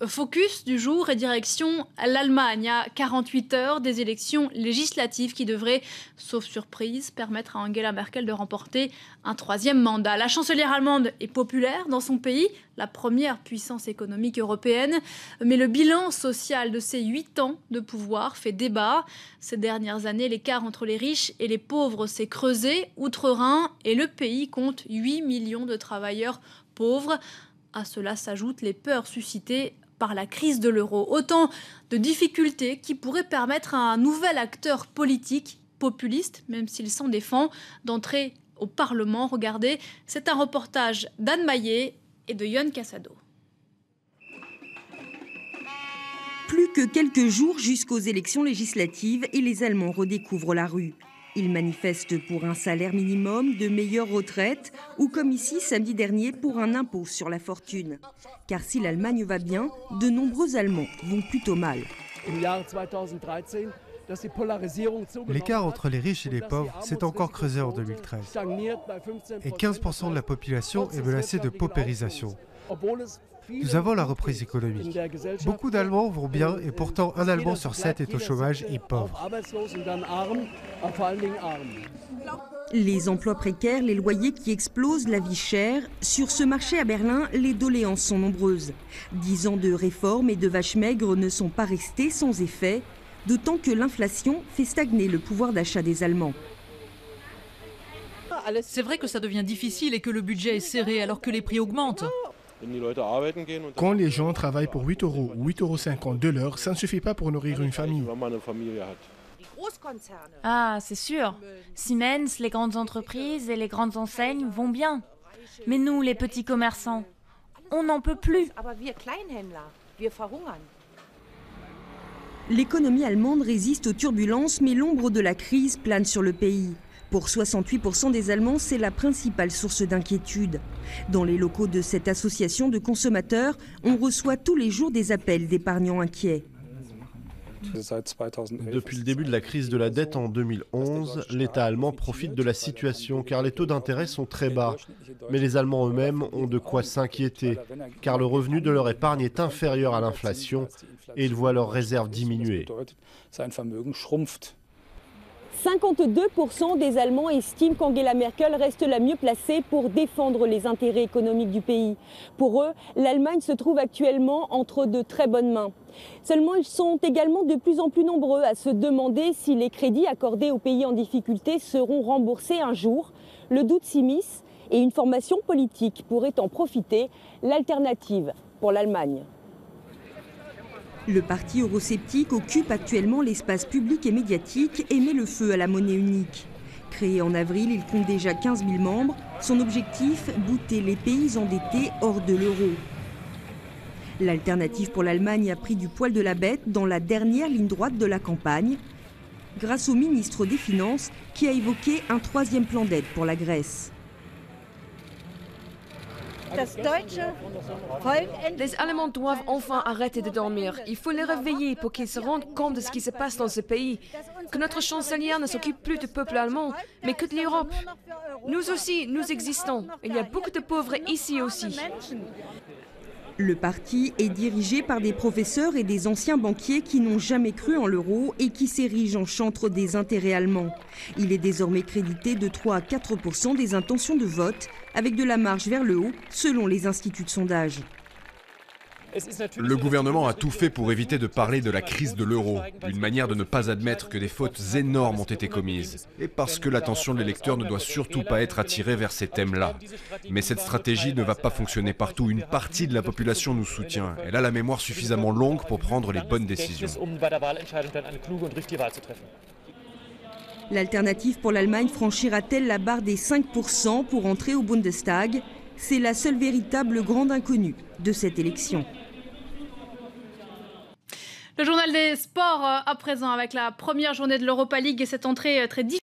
Focus du jour et direction l'Allemagne à 48 heures des élections législatives qui devraient, sauf surprise, permettre à Angela Merkel de remporter un troisième mandat. La chancelière allemande est populaire dans son pays, la première puissance économique européenne, mais le bilan social de ses 8 ans de pouvoir fait débat. Ces dernières années, l'écart entre les riches et les pauvres s'est creusé outre-Rhin et le pays compte 8 millions de travailleurs pauvres. À cela s'ajoutent les peurs suscitées par la crise de l'euro. Autant de difficultés qui pourraient permettre à un nouvel acteur politique populiste, même s'il s'en défend, d'entrer au Parlement. Regardez, c'est un reportage d'Anne Maillet et de Yon Cassado. Plus que quelques jours jusqu'aux élections législatives et les Allemands redécouvrent la rue. Ils manifestent pour un salaire minimum, de meilleures retraites ou comme ici samedi dernier pour un impôt sur la fortune. Car si l'Allemagne va bien, de nombreux Allemands vont plutôt mal. L'écart entre les riches et les pauvres s'est encore creusé en 2013. Et 15% de la population est menacée de paupérisation. Nous avons la reprise économique. Beaucoup d'Allemands vont bien et pourtant un Allemand sur 7 est au chômage et pauvre. Les emplois précaires, les loyers qui explosent, la vie chère. Sur ce marché à Berlin, les doléances sont nombreuses. 10 ans de réformes et de vaches maigres ne sont pas restés sans effet, d'autant que l'inflation fait stagner le pouvoir d'achat des Allemands. C'est vrai que ça devient difficile et que le budget est serré alors que les prix augmentent. Quand les gens travaillent pour 8 € ou 8,50 € de l'heure, ça ne suffit pas pour nourrir une famille. Ah, c'est sûr. Siemens, les grandes entreprises et les grandes enseignes vont bien. Mais nous, les petits commerçants, on n'en peut plus. L'économie allemande résiste aux turbulences, mais l'ombre de la crise plane sur le pays. Pour 68% des Allemands, c'est la principale source d'inquiétude. Dans les locaux de cette association de consommateurs, on reçoit tous les jours des appels d'épargnants inquiets. Depuis le début de la crise de la dette en 2011, l'État allemand profite de la situation car les taux d'intérêt sont très bas. Mais les Allemands eux-mêmes ont de quoi s'inquiéter car le revenu de leur épargne est inférieur à l'inflation et ils voient leurs réserves diminuer. 52% des Allemands estiment qu'Angela Merkel reste la mieux placée pour défendre les intérêts économiques du pays. Pour eux, l'Allemagne se trouve actuellement entre de très bonnes mains. Seulement, ils sont également de plus en plus nombreux à se demander si les crédits accordés aux pays en difficulté seront remboursés un jour. Le doute s'immisce et une formation politique pourrait en profiter, l'alternative pour l'Allemagne. Le parti eurosceptique occupe actuellement l'espace public et médiatique et met le feu à la monnaie unique. Créé en avril, il compte déjà 15 000 membres. Son objectif, bouter les pays endettés hors de l'euro. L'alternative pour l'Allemagne a pris du poil de la bête dans la dernière ligne droite de la campagne, grâce au ministre des Finances qui a évoqué un troisième plan d'aide pour la Grèce. Les Allemands doivent enfin arrêter de dormir. Il faut les réveiller pour qu'ils se rendent compte de ce qui se passe dans ce pays. Que notre chancelière ne s'occupe plus du peuple allemand, mais que de l'Europe. Nous aussi, nous existons. Il y a beaucoup de pauvres ici aussi. Le parti est dirigé par des professeurs et des anciens banquiers qui n'ont jamais cru en l'euro et qui s'érigent en chantre des intérêts allemands. Il est désormais crédité de 3 à 4% des intentions de vote, avec de la marge vers le haut, selon les instituts de sondage. Le gouvernement a tout fait pour éviter de parler de la crise de l'euro, une manière de ne pas admettre que des fautes énormes ont été commises. Et parce que l'attention de l'électeur ne doit surtout pas être attirée vers ces thèmes-là. Mais cette stratégie ne va pas fonctionner partout. Une partie de la population nous soutient. Elle a la mémoire suffisamment longue pour prendre les bonnes décisions. L'alternative pour l'Allemagne franchira-t-elle la barre des 5% pour entrer au Bundestag? C'est la seule véritable grande inconnue de cette élection. Le journal des sports à présent avec la première journée de l'Europa League et cette entrée très difficile.